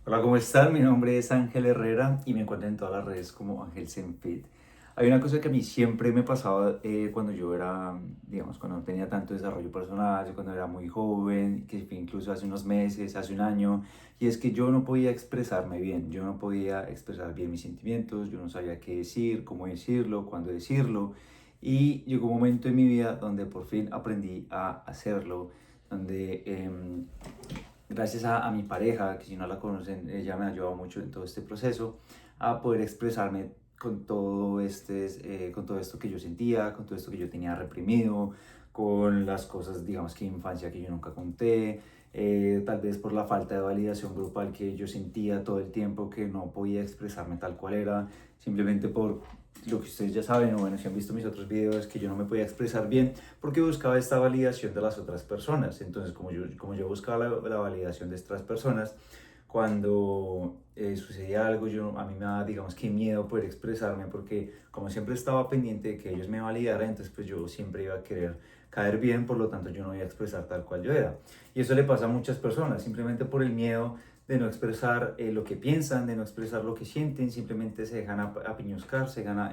Hola, ¿cómo están? Mi nombre es Ángel Herrera y me encuentran en todas las redes como Ángel Zenfit. Hay una cosa que a mí siempre me pasaba cuando yo era, digamos, cuando no tenía tanto desarrollo personal, cuando era muy joven, que fue incluso hace unos meses, hace un año, y es que yo no podía expresarme bien, yo no podía expresar bien mis sentimientos, yo no sabía qué decir, cómo decirlo, cuándo decirlo, y llegó un momento en mi vida donde por fin aprendí a hacerlo, donde gracias a mi pareja, que si no la conocen, ella me ha ayudado mucho en todo este proceso, a poder expresarme con todo esto que yo sentía, con todo esto que yo tenía reprimido, con las cosas, digamos, que en infancia que yo nunca conté, tal vez por la falta de validación grupal que yo sentía todo el tiempo, que no podía expresarme tal cual era, simplemente por lo que ustedes ya saben, o bueno, si han visto mis otros videos, que yo no me podía expresar bien porque buscaba esta validación de las otras personas. Entonces, como yo buscaba la validación de estas personas, cuando sucedía algo, a mí me daba, digamos, que miedo poder expresarme, porque como siempre estaba pendiente de que ellos me validaran, entonces pues yo siempre iba a querer caer bien, por lo tanto yo no iba a expresar tal cual yo era. Y eso le pasa a muchas personas, simplemente por el miedo de no expresar lo que piensan, de no expresar lo que sienten, simplemente se dejan apiñuscar, se dejan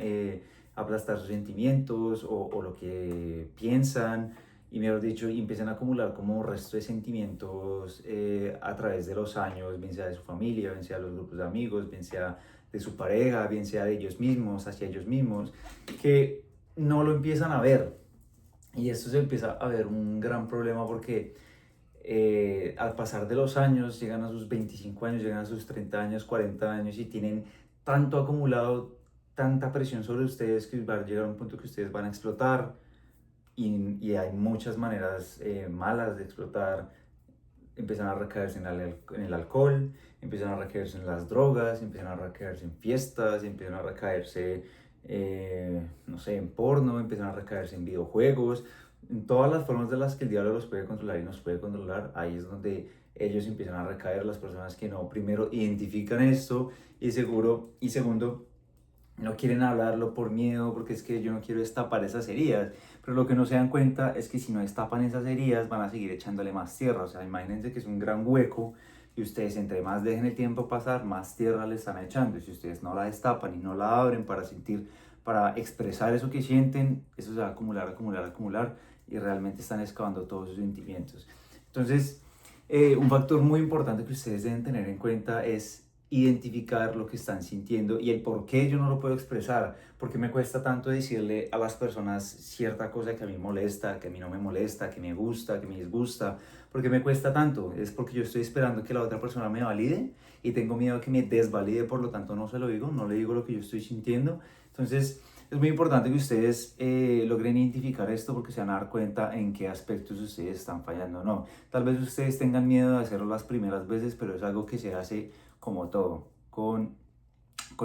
aplastar sus sentimientos o lo que piensan, y mejor dicho, y empiezan a acumular como resto de sentimientos a través de los años, bien sea de su familia, bien sea de los grupos de amigos, bien sea de su pareja, bien sea de ellos mismos, hacia ellos mismos, que no lo empiezan a ver. Y esto se empieza a ver un gran problema porque al pasar de los años, llegan a sus 25 años, llegan a sus 30 años, 40 años y tienen tanto acumulado, tanta presión sobre ustedes que va a llegar a un punto que ustedes van a explotar, y hay muchas maneras malas de explotar. Empiezan a recaerse en el alcohol, empiezan a recaerse en las drogas, empiezan a recaerse en fiestas, empiezan a recaerse, no sé, en porno, empiezan a recaerse en videojuegos, en todas las formas de las que el diablo los puede controlar y nos puede controlar. Ahí es donde ellos empiezan a recaer, las personas que no, primero, identifican esto, y segundo, no quieren hablarlo por miedo, porque es que yo no quiero destapar esas heridas. Pero lo que no se dan cuenta es que si no destapan esas heridas, van a seguir echándole más tierra. O sea, imagínense que es un gran hueco y ustedes entre más dejen el tiempo pasar, más tierra le están echando. Y si ustedes no la destapan y no la abren para sentir, para expresar eso que sienten, eso se va a acumular, acumular, acumular, y realmente están excavando todos sus sentimientos. Entonces, un factor muy importante que ustedes deben tener en cuenta es identificar lo que están sintiendo y el por qué yo no lo puedo expresar, por qué me cuesta tanto decirle a las personas cierta cosa que a mí molesta, que a mí no me molesta, que me gusta, que me disgusta. ¿Por qué me cuesta tanto? Es porque yo estoy esperando que la otra persona me valide y tengo miedo a que me desvalide, por lo tanto no se lo digo, no le digo lo que yo estoy sintiendo. Entonces es muy importante que ustedes logren identificar esto, porque se van a dar cuenta en qué aspectos ustedes están fallando o no. Tal vez ustedes tengan miedo de hacerlo las primeras veces, pero es algo que se hace como todo, con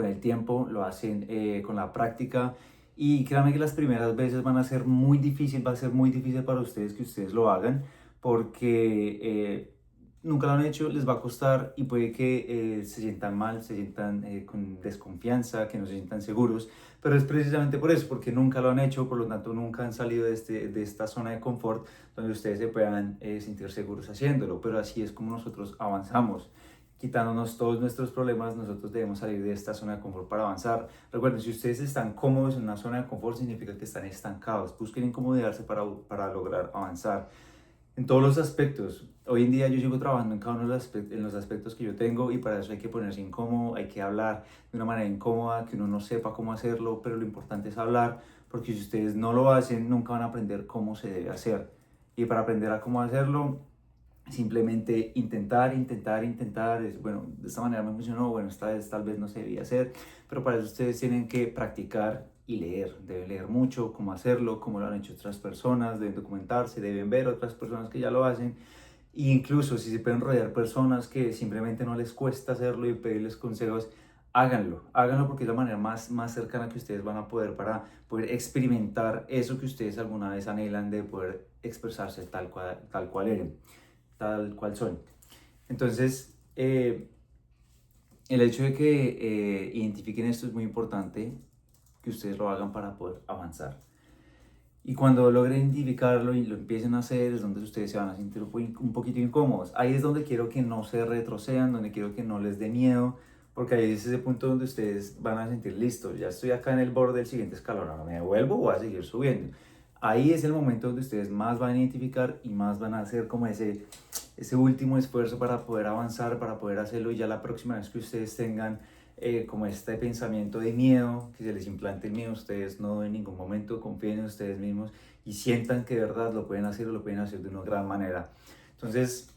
el tiempo, lo hacen con la práctica, y créanme que las primeras veces van a ser muy difícil, va a ser muy difícil para ustedes que ustedes lo hagan, porque nunca lo han hecho, les va a costar y puede que se sientan mal, se sientan con desconfianza, que no se sientan seguros, pero es precisamente por eso, porque nunca lo han hecho, por lo tanto nunca han salido de esta zona de confort donde ustedes se puedan sentir seguros haciéndolo, pero así es como nosotros avanzamos. Quitándonos todos nuestros problemas, nosotros debemos salir de esta zona de confort para avanzar. Recuerden, si ustedes están cómodos en una zona de confort, significa que están estancados. Busquen incomodarse para lograr avanzar en todos los aspectos. Hoy en día yo sigo trabajando en cada uno de en los aspectos que yo tengo, y para eso hay que ponerse incómodo, hay que hablar de una manera incómoda, que uno no sepa cómo hacerlo, pero lo importante es hablar, porque si ustedes no lo hacen, nunca van a aprender cómo se debe hacer. Y para aprender a cómo hacerlo, simplemente intentar, intentar, intentar. Bueno, de esta manera me funcionó, bueno, esta vez tal vez no se debía hacer, pero para eso ustedes tienen que practicar y leer. Deben leer mucho cómo hacerlo, cómo lo han hecho otras personas, deben documentarse, deben ver otras personas que ya lo hacen. E incluso si se pueden rodear personas que simplemente no les cuesta hacerlo y pedirles consejos, háganlo, háganlo, porque es la manera más cercana que ustedes van a poder para poder experimentar eso que ustedes alguna vez anhelan, de poder expresarse tal cual eran, tal cual son. Entonces, el hecho de que identifiquen esto es muy importante, que ustedes lo hagan para poder avanzar. Y cuando logren identificarlo y lo empiecen a hacer, es donde ustedes se van a sentir un poquito incómodos. Ahí es donde quiero que no se retrocedan, donde quiero que no les dé miedo, porque ahí es ese punto donde ustedes van a sentir listos. Ya estoy acá en el borde del siguiente escalón, ahora me devuelvo o voy a seguir subiendo. Ahí es el momento donde ustedes más van a identificar y más van a hacer como ese último esfuerzo para poder avanzar, para poder hacerlo. Y ya la próxima vez que ustedes tengan como este pensamiento de miedo, que se les implante el miedo, ustedes no en ningún momento confíen en ustedes mismos y sientan que de verdad lo pueden hacer o lo pueden hacer de una gran manera. Entonces,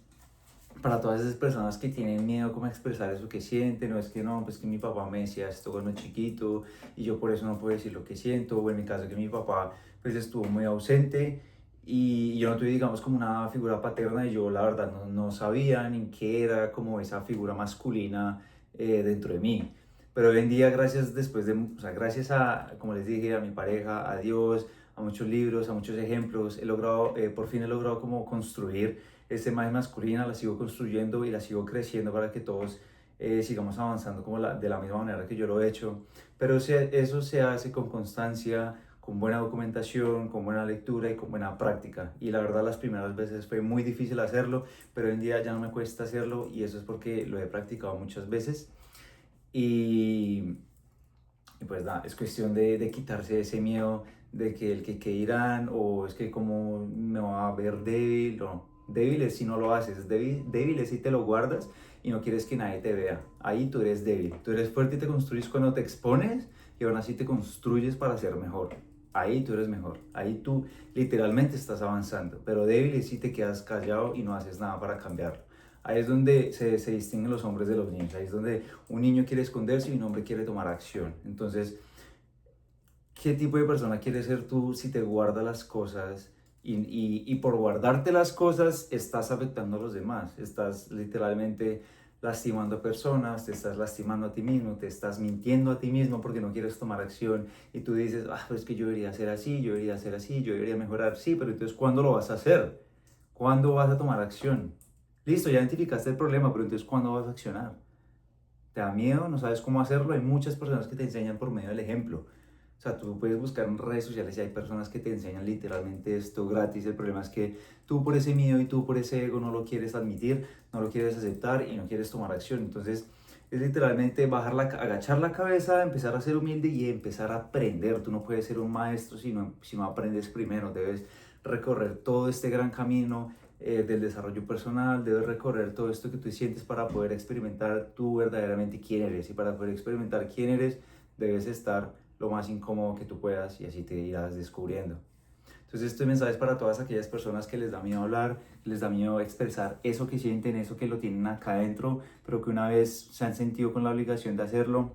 para todas esas personas que tienen miedo como a expresar eso que sienten, no es que no, pues que mi papá me decía esto cuando chiquito y yo por eso no puedo decir lo que siento, o en mi caso que mi papá pues estuvo muy ausente y yo no tuve digamos como una figura paterna y yo la verdad no sabía ni qué era como esa figura masculina dentro de mí. Pero hoy en día gracias después de, o sea, gracias a, como les dije, a mi pareja, a Dios, a muchos libros, a muchos ejemplos, he logrado, por fin he logrado como construir esta imagen masculina, la sigo construyendo y la sigo creciendo para que todos sigamos avanzando como de la misma manera que yo lo he hecho. Pero eso se hace con constancia, con buena documentación, con buena lectura y con buena práctica. Y la verdad las primeras veces fue muy difícil hacerlo, pero hoy en día ya no me cuesta hacerlo y eso es porque lo he practicado muchas veces. Y, y pues nada, es cuestión de quitarse ese miedo de que el que irán o es que como me va a ver débil, no. Débil es si no lo haces, débil es si te lo guardas y no quieres que nadie te vea. Ahí tú eres débil. Tú eres fuerte y te construyes cuando te expones y aún así te construyes para ser mejor. Ahí tú eres mejor. Ahí tú literalmente estás avanzando. Pero débil es si te quedas callado y no haces nada para cambiarlo. Ahí es donde se distinguen los hombres de los niños. Ahí es donde un niño quiere esconderse y un hombre quiere tomar acción. Entonces, ¿qué tipo de persona quieres ser tú si te guardas las cosas y por guardarte las cosas estás afectando a los demás? Estás literalmente lastimando a personas, te estás lastimando a ti mismo, te estás mintiendo a ti mismo porque no quieres tomar acción y tú dices, ah, pues que yo debería ser así, yo debería ser así, yo debería mejorar. Sí, pero entonces, ¿cuándo lo vas a hacer? ¿Cuándo vas a tomar acción? Listo, ya identificaste el problema, pero entonces, ¿cuándo vas a accionar? ¿Te da miedo? ¿No sabes cómo hacerlo? Hay muchas personas que te enseñan por medio del ejemplo. O sea, tú puedes buscar en redes sociales y hay personas que te enseñan literalmente esto gratis. El problema es que tú por ese miedo y tú por ese ego no lo quieres admitir, no lo quieres aceptar y no quieres tomar acción. Entonces, es literalmente agachar la cabeza, empezar a ser humilde y empezar a aprender. Tú no puedes ser un maestro si no aprendes primero. Debes recorrer todo este gran camino del desarrollo personal, debes recorrer todo esto que tú sientes para poder experimentar tú verdaderamente quién eres. Y para poder experimentar quién eres, debes estar lo más incómodo que tú puedas y así te irás descubriendo. Entonces este mensaje es para todas aquellas personas que les da miedo hablar, que les da miedo expresar eso que sienten, eso que lo tienen acá adentro, pero que una vez se han sentido con la obligación de hacerlo,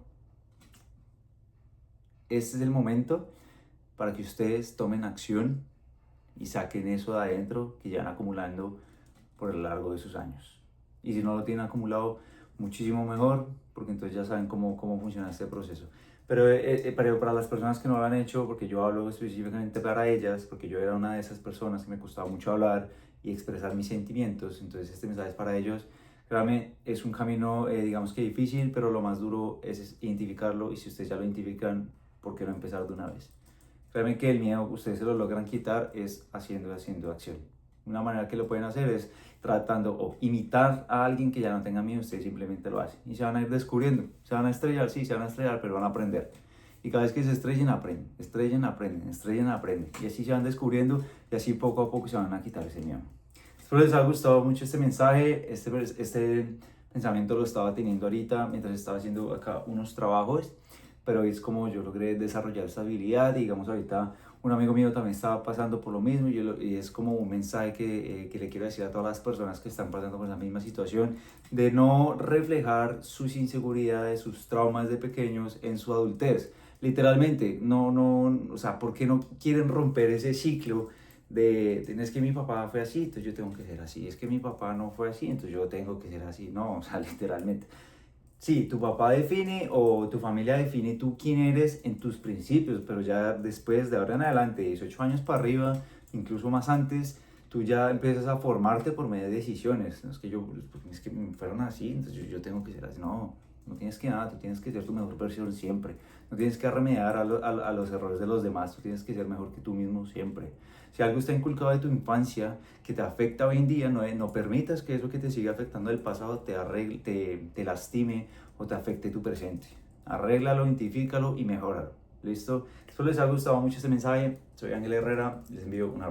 este es el momento para que ustedes tomen acción y saquen eso de adentro que llevan acumulando por lo largo de sus años. Y si no lo tienen acumulado, muchísimo mejor, porque entonces ya saben cómo funciona este proceso. Pero para las personas que no lo han hecho, porque yo hablo específicamente para ellas, porque yo era una de esas personas que me costaba mucho hablar y expresar mis sentimientos, entonces este mensaje es para ellos. Créanme, es un camino, digamos que difícil, pero lo más duro es identificarlo y si ustedes ya lo identifican, ¿por qué no empezar de una vez? Créanme que el miedo ustedes se lo logran quitar es haciendo acción. Una manera que lo pueden hacer es tratando o imitar a alguien que ya no tenga miedo, ustedes simplemente lo hacen y se van a ir descubriendo, se van a estrellar, sí, se van a estrellar, pero van a aprender. Y cada vez que se estrellen, aprenden, estrellen, aprenden, estrellen, aprenden. Y así se van descubriendo y así poco a poco se van a quitar ese miedo. Espero les haya gustado mucho este mensaje, este pensamiento lo estaba teniendo ahorita mientras estaba haciendo acá unos trabajos, pero es como yo logré desarrollar esa habilidad. Digamos, ahorita un amigo mío también estaba pasando por lo mismo y es como un mensaje que le quiero decir a todas las personas que están pasando por la misma situación, de no reflejar sus inseguridades, sus traumas de pequeños en su adultez. Literalmente, o sea, ¿por qué no quieren romper ese ciclo? Es que mi papá fue así, entonces yo tengo que ser así, es que mi papá no fue así, entonces yo tengo que ser así, no, o sea, literalmente. Sí, tu papá define o tu familia define tú quién eres en tus principios, pero ya después de ahora en adelante, 18 años para arriba, incluso más antes, tú ya empiezas a formarte por medio de decisiones. No es que yo, es que me fueron así, entonces yo tengo que ser así. No, no tienes que nada, tú tienes que ser tu mejor versión siempre. No tienes que remediar a los errores de los demás, tú tienes que ser mejor que tú mismo siempre. Si algo está inculcado de tu infancia que te afecta hoy en día, no permitas que eso que te siga afectando del pasado te lastime o te afecte tu presente. Arréglalo, identifícalo y mejóralo. ¿Listo? Espero les haya gustado mucho este mensaje. Soy Ángel Herrera, les envío un abrazo.